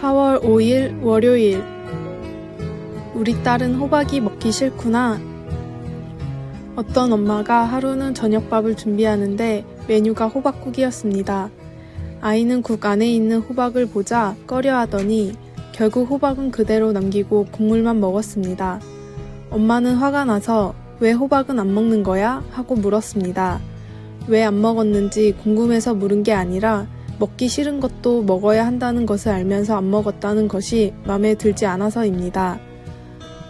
4월 5일 월요일. 우리 딸은 호박이 먹기 싫구나. 어떤 엄마가 하루는 저녁밥을 준비하는데 메뉴가 호박국이었습니다. 아이는 국 안에 있는 호박을 보자 꺼려하더니 결국 호박은 그대로 남기고 국물만 먹었습니다. 엄마는 화가 나서 왜 호박은 안 먹는 거야? 하고 물었습니다. 왜 안 먹었는지 궁금해서 물은 게 아니라 먹기 싫은 것도 먹어야 한다는 것을 알면서 안 먹었다는 것이 마음에 들지 않아서입니다.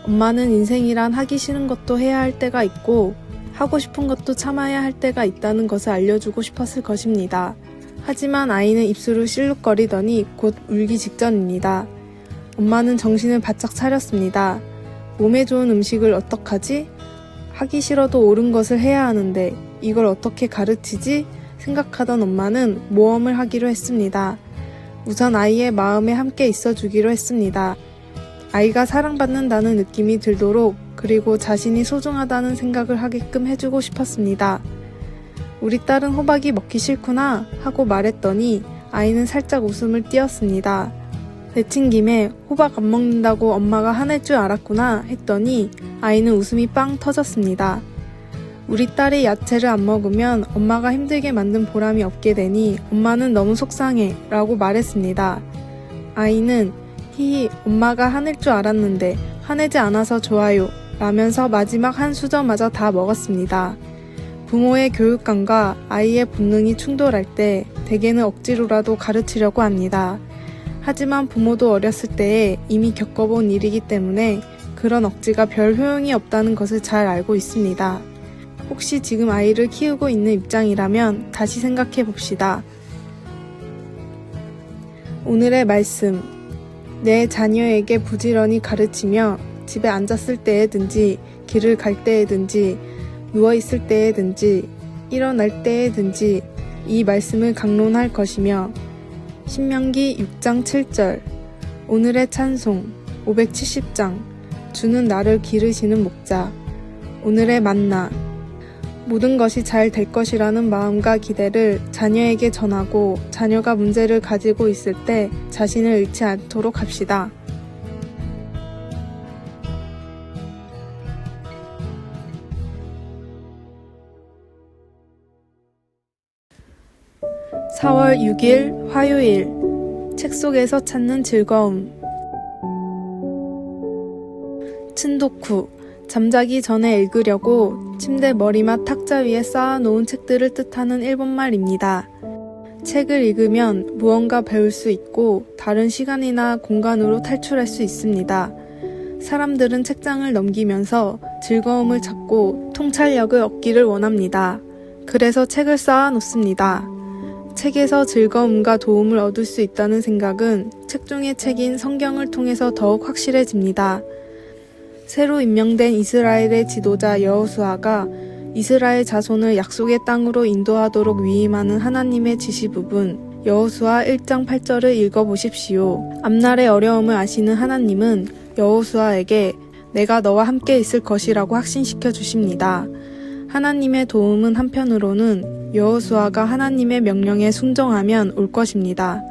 엄마는 인생이란 하기 싫은 것도 해야 할 때가 있고 하고 싶은 것도 참아야 할 때가 있다는 것을 알려주고 싶었을 것입니다. 하지만 아이는 입술을 실룩거리더니 곧 울기 직전입니다. 엄마는 정신을 바짝 차렸습니다. 몸에 좋은 음식을 어떡하지? 하기 싫어도 옳은 것을 해야 하는데 이걸 어떻게 가르치지? 생각하던 엄마는 모험을 하기로 했습니다. 우선 아이의 마음에 함께 있어주기로 했습니다. 아이가 사랑받는다는 느낌이 들도록 그리고 자신이 소중하다는 생각을 하게끔 해주고 싶었습니다. 우리 딸은 호박이 먹기 싫구나 하고 말했더니 아이는 살짝 웃음을 띄었습니다. 내친김에 호박 안 먹는다고 엄마가 화낼 줄 알았구나 했더니 아이는 웃음이 빵 터졌습니다. 우리 딸이 야채를 안 먹으면 엄마가 힘들게 만든 보람이 없게 되니 엄마는 너무 속상해 라고 말했습니다. 아이는 히히 엄마가 화낼 줄 알았는데 화내지 않아서 좋아요 라면서 마지막 한 수저마저 다 먹었습니다. 부모의 교육관과 아이의 본능이 충돌할 때 대개는 억지로라도 가르치려고 합니다. 하지만 부모도 어렸을 때에 이미 겪어본 일이기 때문에 그런 억지가 별 효용이 없다는 것을 잘 알고 있습니다. 혹시 지금 아이를 키우고 있는 입장이라면 다시 생각해 봅시다. 오늘의 말씀. 내 자녀에게 부지런히 가르치며 집에 앉았을 때에든지 길을 갈 때에든지 누워있을 때에든지 일어날 때에든지 이 말씀을 강론할 것이며 신명기 6장 7절 오늘의 찬송 570장 주는 나를 기르시는 목자 오늘의 만나 모든 것이 잘 될 것이라는 마음과 기대를 자녀에게 전하고 자녀가 문제를 가지고 있을 때 자신을 잃지 않도록 합시다. (4월 6일) 화요일. 책 속에서 찾는 즐거움. 춘독후. 잠자기 전에 읽으려고 침대 머리맡 탁자 위에 쌓아놓은 책들을 뜻하는 일본말입니다. 책을 읽으면 무언가 배울 수 있고 다른 시간이나 공간으로 탈출할 수 있습니다. 사람들은 책장을 넘기면서 즐거움을 찾고 통찰력을 얻기를 원합니다. 그래서 책을 쌓아놓습니다. 책에서 즐거움과 도움을 얻을 수 있다는 생각은 책 중의 책인 성경을 통해서 더욱 확실해집니다. 새로 임명된 이스라엘의 지도자 여호수아가 이스라엘 자손을 약속의 땅으로 인도하도록 위임하는 하나님의 지시 부분 여호수아 1장 8절을 읽어보십시오. 앞날의 어려움을 아시는 하나님은 여호수아에게 내가 너와 함께 있을 것이라고 확신시켜 주십니다. 하나님의 도움은 한편으로는 여호수아가 하나님의 명령에 순종하면 올 것입니다.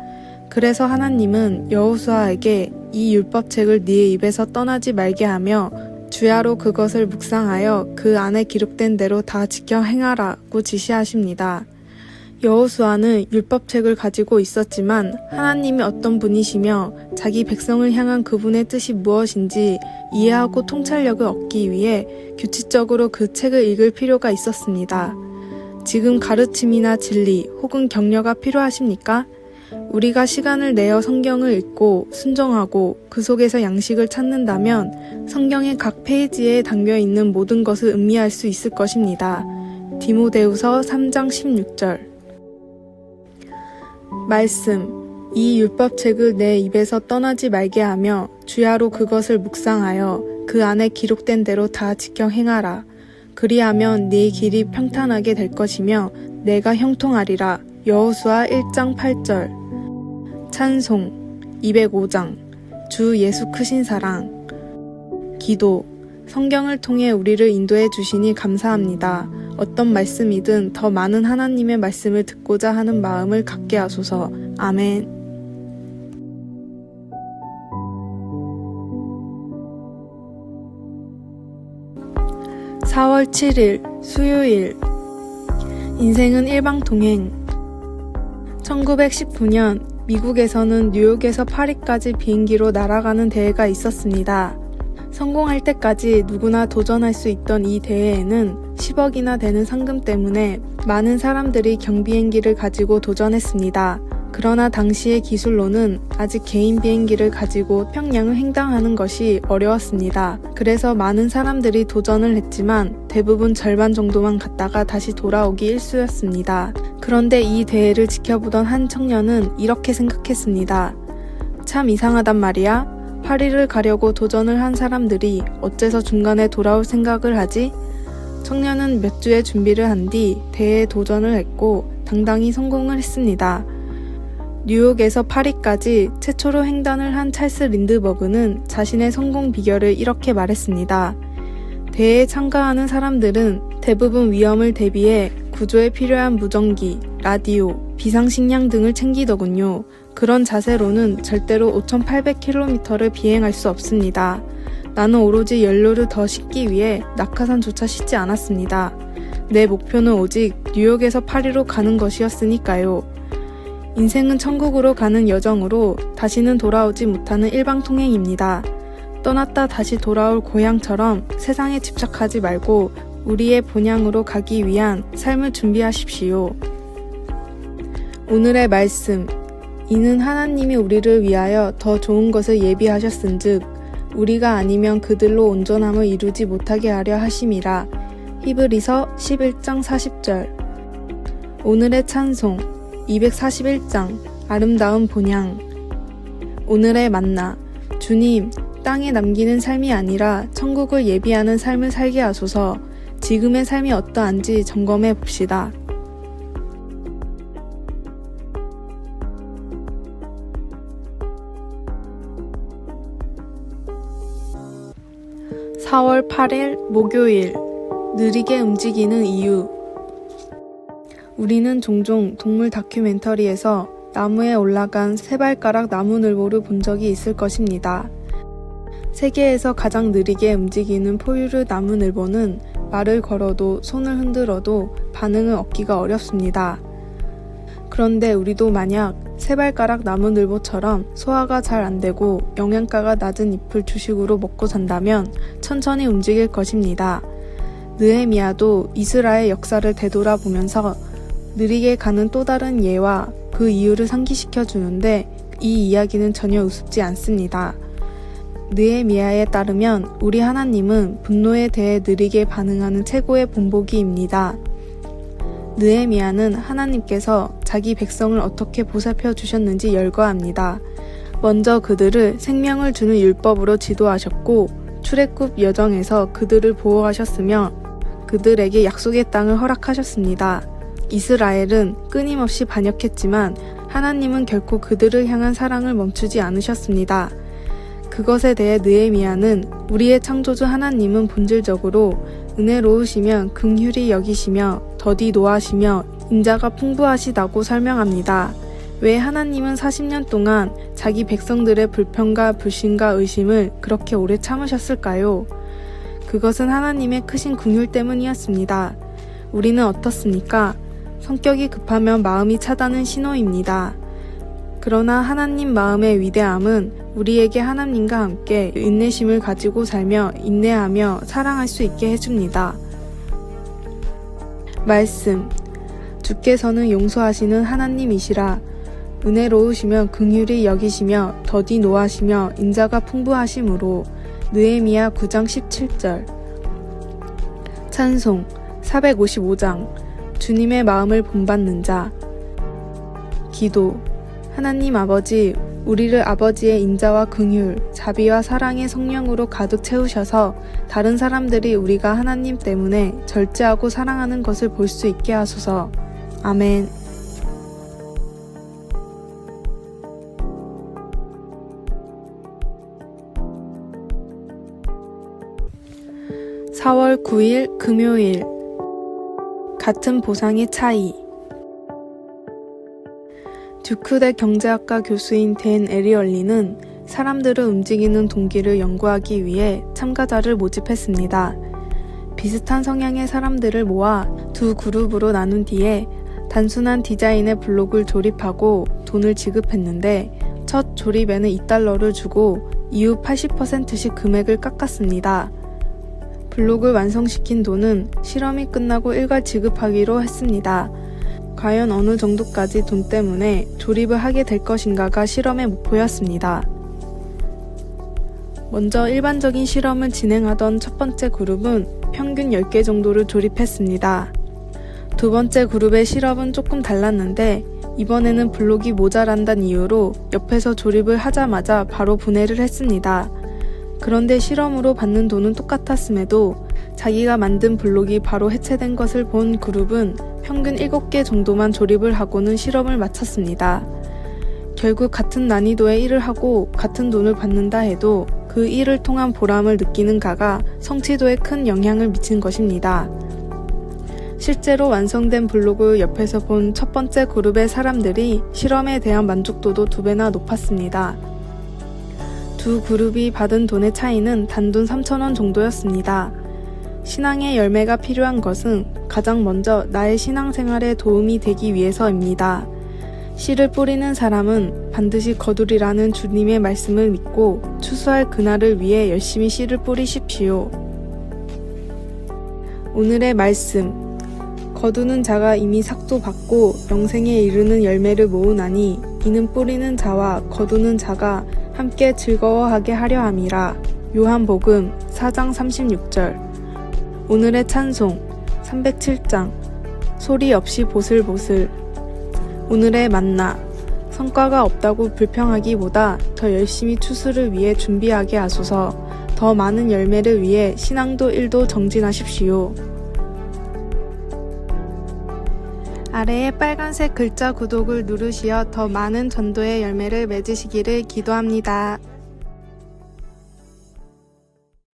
그래서 하나님은 여호수아에게 이 율법책을 네 입에서 떠나지 말게 하며 주야로 그것을 묵상하여 그 안에 기록된 대로 다 지켜 행하라고 지시하십니다. 여호수아는 율법책을 가지고 있었지만 하나님이 어떤 분이시며 자기 백성을 향한 그분의 뜻이 무엇인지 이해하고 통찰력을 얻기 위해 규칙적으로 그 책을 읽을 필요가 있었습니다. 지금 가르침이나 진리 혹은 격려가 필요하십니까? 우리가 시간을 내어 성경을 읽고 순종하고 그 속에서 양식을 찾는다면 성경의 각 페이지에 담겨있는 모든 것을 음미할 수 있을 것입니다. 디모데후서 3장 16절. 말씀. 이 율법책을 내 입에서 떠나지 말게 하며 주야로 그것을 묵상하여 그 안에 기록된 대로 다 지켜 행하라. 그리하면 네 길이 평탄하게 될 것이며 내가 형통하리라. 여호수아 1장 8절. 찬송 205장 주 예수 크신 사랑. 기도. 성경을 통해 우리를 인도해 주시니 감사합니다. 어떤 말씀이든 더 많은 하나님의 말씀을 듣고자 하는 마음을 갖게 하소서. 아멘. 4월 7일 수요일. 인생은 일방통행. 1919년 미국에서는 뉴욕에서 파리까지 비행기로 날아가는 대회가 있었습니다. 성공할 때까지 누구나 도전할 수 있던 이 대회에는 10억이나 되는 상금 때문에 많은 사람들이 경비행기를 가지고 도전했습니다. 그러나 당시의 기술로는 아직 개인 비행기를 가지고 평양을 횡단하는 것이 어려웠습니다. 그래서 많은 사람들이 도전을 했지만 대부분 절반 정도만 갔다가 다시 돌아오기 일쑤였습니다. 그런데 이 대회를 지켜보던 한 청년은 이렇게 생각했습니다. 참 이상하단 말이야. 파리를 가려고 도전을 한 사람들이 어째서 중간에 돌아올 생각을 하지? 청년은 몇 주의 준비를 한 뒤 대회에 도전을 했고 당당히 성공을 했습니다. 뉴욕에서 파리까지 최초로 횡단을 한 찰스 린드버그는 자신의 성공 비결을 이렇게 말했습니다. 대회에 참가하는 사람들은 대부분 위험을 대비해 구조에 필요한 무전기, 라디오, 비상식량 등을 챙기더군요. 그런 자세로는 절대로 5,800km를 비행할 수 없습니다. 나는 오로지 연료를 더 싣기 위해 낙하산조차 싣지 않았습니다. 내 목표는 오직 뉴욕에서 파리로 가는 것이었으니까요. 인생은 천국으로 가는 여정으로 다시는 돌아오지 못하는 일방통행입니다. 떠났다 다시 돌아올 고향처럼 세상에 집착하지 말고 우리의 본향으로 가기 위한 삶을 준비하십시오. 오늘의 말씀. 이는 하나님이 우리를 위하여 더 좋은 것을 예비하셨은즉 우리가 아니면 그들로 온전함을 이루지 못하게 하려 하심이라. 히브리서 11장 40절. 오늘의 찬송. 241장 아름다운 본향. 오늘의 만나. 주님, 땅에 남기는 삶이 아니라 천국을 예비하는 삶을 살게 하소서. 지금의 삶이 어떠한지 점검해 봅시다. (4월 8일) 목요일. 느리게 움직이는 이유. 우리는 종종 동물 다큐멘터리에서 나무에 올라간 세발가락 나무늘보를 본 적이 있을 것입니다. 세계에서 가장 느리게 움직이는 포유류 나무늘보는 말을 걸어도 손을 흔들어도 반응을 얻기가 어렵습니다. 그런데 우리도 만약 세발가락 나무늘보처럼 소화가 잘 안되고 영양가가 낮은 잎을 주식으로 먹고 산다면 천천히 움직일 것입니다. 느헤미야도 이스라엘 역사를 되돌아보면서 느리게 가는 또 다른 예와 그 이유를 상기시켜 주는데 이 이야기는 전혀 우습지 않습니다. 느헤미야에 따르면 우리 하나님은 분노에 대해 느리게 반응하는 최고의 본보기입니다. 느헤미야는 하나님께서 자기 백성을 어떻게 보살펴 주셨는지 열거합니다. 먼저 그들을 생명을 주는 율법으로 지도하셨고 출애굽 여정에서 그들을 보호하셨으며 그들에게 약속의 땅을 허락하셨습니다. 이스라엘은 끊임없이 반역했지만 하나님은 결코 그들을 향한 사랑을 멈추지 않으셨습니다. 그것에 대해 느헤미야는 우리의 창조주 하나님은 본질적으로 은혜로우시며 긍휼히 여기시며 더디 노하시며 인자가 풍부하시다고 설명합니다. 왜 하나님은 40년 동안 자기 백성들의 불평과 불신과 의심을 그렇게 오래 참으셨을까요? 그것은 하나님의 크신 긍휼 때문이었습니다. 우리는 어떻습니까? 성격이 급하면 마음이 차다는 신호입니다. 그러나 하나님 마음의 위대함은 우리에게 하나님과 함께 인내심을 가지고 살며 인내하며 사랑할 수 있게 해줍니다. 말씀. 주께서는 용서하시는 하나님이시라. 은혜로우시며 긍휼히 여기시며 더디 노하시며 인자가 풍부하심으로. 느헤미야 9장 17절. 찬송 455장 주님의 마음을 본받는 자. 기도. 하나님 아버지, 우리를 아버지의 인자와 긍휼, 자비와 사랑의 성령으로 가득 채우셔서 다른 사람들이 우리가 하나님 때문에 절제하고 사랑하는 것을 볼 수 있게 하소서. 아멘. (4월 9일) 금요일. 같은 보상의 차이. 듀크대 경제학과 교수인 댄 에리얼리는 사람들을 움직이는 동기를 연구하기 위해 참가자를 모집했습니다. 비슷한 성향의 사람들을 모아 두 그룹으로 나눈 뒤에 단순한 디자인의 블록을 조립하고 돈을 지급했는데 첫 조립에는 $2를 주고 이후 80%씩 금액을 깎았습니다. 블록을 완성시킨 돈은 실험이 끝나고 일괄 지급하기로 했습니다. 과연 어느 정도까지 돈 때문에 조립을 하게 될 것인가가 실험의 목표였습니다. 먼저 일반적인 실험을 진행하던 첫 번째 그룹은 평균 10개 정도를 조립했습니다. 두 번째 그룹의 실험은 조금 달랐는데 이번에는 블록이 모자란다는 이유로 옆에서 조립을 하자마자 바로 분해를 했습니다. 그런데 실험으로 받는 돈은 똑같았음에도 자기가 만든 블록이 바로 해체된 것을 본 그룹은 평균 7개 정도만 조립을 하고는 실험을 마쳤습니다. 결국 같은 난이도의 일을 하고 같은 돈을 받는다 해도 그 일을 통한 보람을 느끼는 가가 성취도에 큰 영향을 미친 것입니다. 실제로 완성된 블록을 옆에서 본 첫 번째 그룹의 사람들이 실험에 대한 만족도도 2배나 높았습니다. 두 그룹이 받은 돈의 차이는 단돈 3,000원 정도였습니다. 신앙의 열매가 필요한 것은 가장 먼저 나의 신앙생활에 도움이 되기 위해서입니다. 씨를 뿌리는 사람은 반드시 거두리라는 주님의 말씀을 믿고 추수할 그날을 위해 열심히 씨를 뿌리십시오. 오늘의 말씀. 거두는 자가 이미 삭도 받고 영생에 이르는 열매를 모으나니 이는 뿌리는 자와 거두는 자가 함께 즐거워하게 하려 함이라. 요한복음 4장 36절. 오늘의 찬송 307장. 소리 없이 보슬보슬. 오늘의 만나. 성과가 없다고 불평하기보다 더 열심히 추수를 위해 준비하게 하소서. 더 많은 열매를 위해 신앙도 일도 정진하십시오. 아래에 빨간색 글자 구독을 누르시어 더 많은 전도의 열매를 맺으시기를 기도합니다.